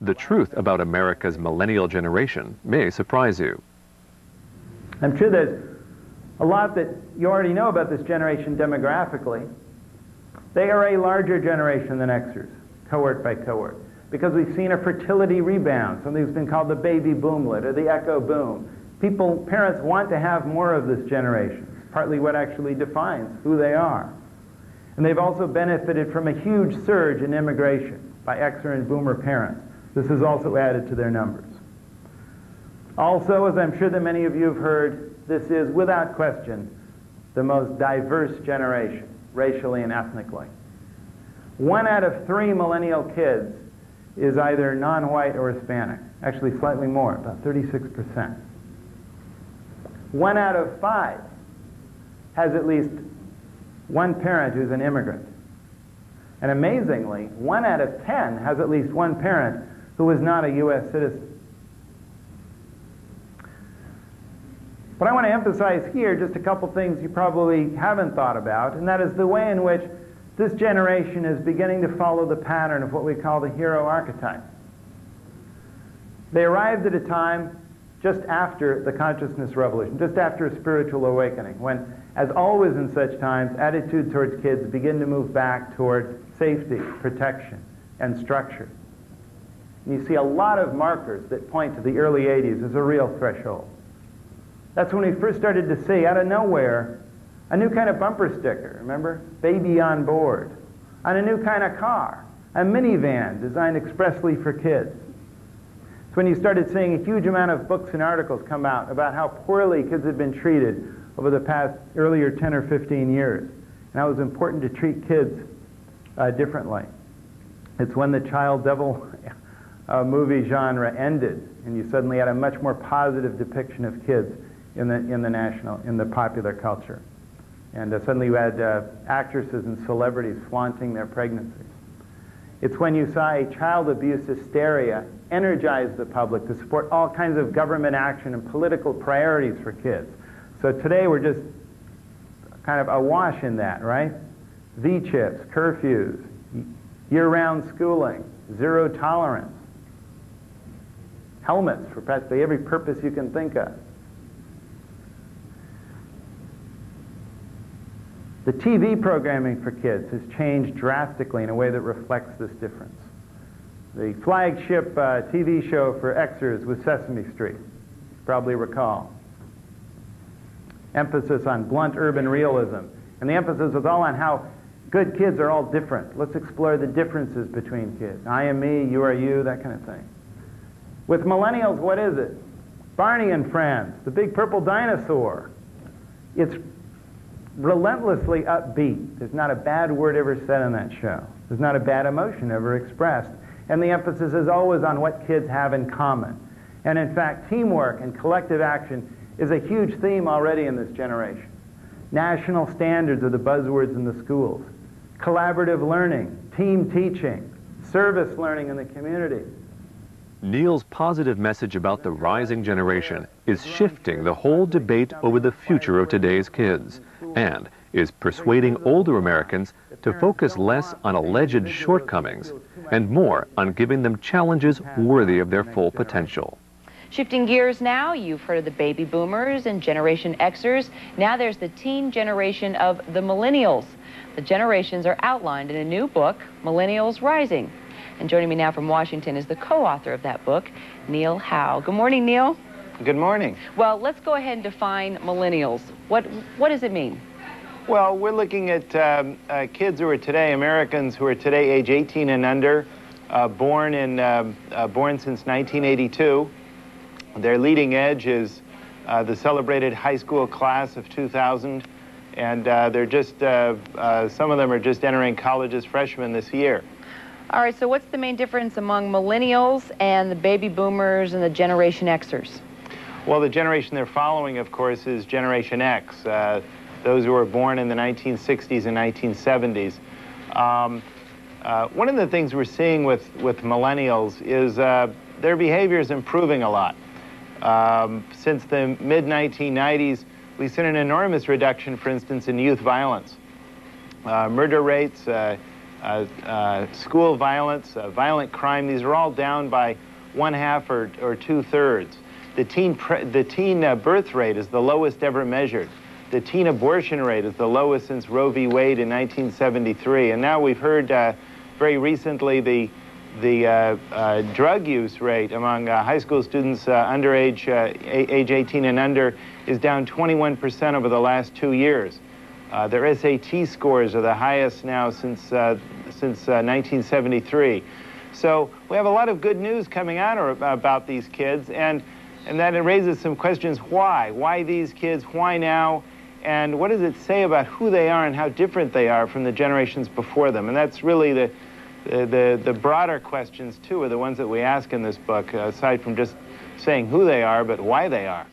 the truth about America's millennial generation may surprise you. I'm sure there's a lot that you already know about this generation demographically. They are a larger generation than Xers, cohort by cohort, because we've seen a fertility rebound, something that's been called the baby boomlet or the echo boom. Parents want to have more of this generation. It's partly what actually defines who they are. And they've also benefited from a huge surge in immigration by Xer and boomer parents. This has also added to their numbers. Also, as I'm sure that many of you have heard, this is, without question, the most diverse generation, racially and ethnically. 1 out of 3 millennial kids is either non-white or Hispanic. Actually, slightly more, about 36%. 1 out of 5 has at least one parent who's an immigrant. And amazingly, 1 out of 10 has at least one parent who is not a U.S. citizen. But I want to emphasize here just a couple things you probably haven't thought about, and that is the way in which this generation is beginning to follow the pattern of what we call the hero archetype. They arrived at a time just after the consciousness revolution, just after a spiritual awakening, when, as always in such times, attitude towards kids begin to move back toward safety, protection, and structure. And you see a lot of markers that point to the early 80s as a real threshold. That's when we first started to see, out of nowhere, a new kind of bumper sticker, remember? Baby on board. On a new kind of car, a minivan designed expressly for kids. It's when you started seeing a huge amount of books and articles come out about how poorly kids had been treated over the past earlier 10 or 15 years. And how it was important to treat kids differently. It's when the child devil movie genre ended, and you suddenly had a much more positive depiction of kids in the popular culture. And suddenly you had actresses and celebrities flaunting their pregnancies. It's when you saw a child abuse hysteria energize the public to support all kinds of government action and political priorities for kids. So today we're just kind of awash in that, right? V-chips, curfews, year-round schooling, zero tolerance, helmets for practically every purpose you can think of. The TV programming for kids has changed drastically in a way that reflects this difference. The flagship TV show for Xers was Sesame Street, you probably recall. Emphasis on blunt urban realism. And the emphasis was all on how good kids are all different. Let's explore the differences between kids. I am me, you are you, that kind of thing. With millennials, what is it? Barney and Friends, the big purple dinosaur. It's relentlessly upbeat. There's not a bad word ever said on that show. There's not a bad emotion ever expressed. And the emphasis is always on what kids have in common. And in fact, teamwork and collective action is a huge theme already in this generation. National standards are the buzzwords in the schools. Collaborative learning, team teaching, service learning in the community. Neil's positive message about the rising generation is shifting the whole debate over the future of today's kids, and is persuading older Americans to focus less on alleged shortcomings and more on giving them challenges worthy of their full potential. Shifting gears now, you've heard of the baby boomers and Generation Xers. Now there's the teen generation of the millennials. The generations are outlined in a new book, Millennials Rising. And joining me now from Washington is the co-author of that book, Neil Howe. Good morning, Neil. Good morning. Well, let's go ahead and define millennials. What does it mean? Well, we're looking at kids who are today, Americans who are today age 18 and under, born since 1982. Their leading edge is the celebrated high school class of 2000, and they're just, some of them are just entering college as freshmen this year. All right, so what's the main difference among millennials and the baby boomers and the Generation Xers? Well, the generation they're following, of course, is Generation X, those who were born in the 1960s and 1970s. One of the things we're seeing with millennials is their behavior is improving a lot. Since the mid-1990s, we've seen an enormous reduction, for instance, in youth violence. Murder rates, school violence, violent crime. These are all down by 1/2 or 2/3. The teen birth rate is the lowest ever measured. The teen abortion rate is the lowest since Roe v. Wade in 1973. And now we've heard very recently the drug use rate among high school students age 18 and under is down 21% over the last 2 years. Their SAT scores are the highest now since 1973. So we have a lot of good news coming out about these kids, and that it raises some questions. Why? Why these kids? Why now? And what does it say about who they are and how different they are from the generations before them? And that's really the broader questions, too, are the ones that we ask in this book, aside from just saying who they are, but why they are.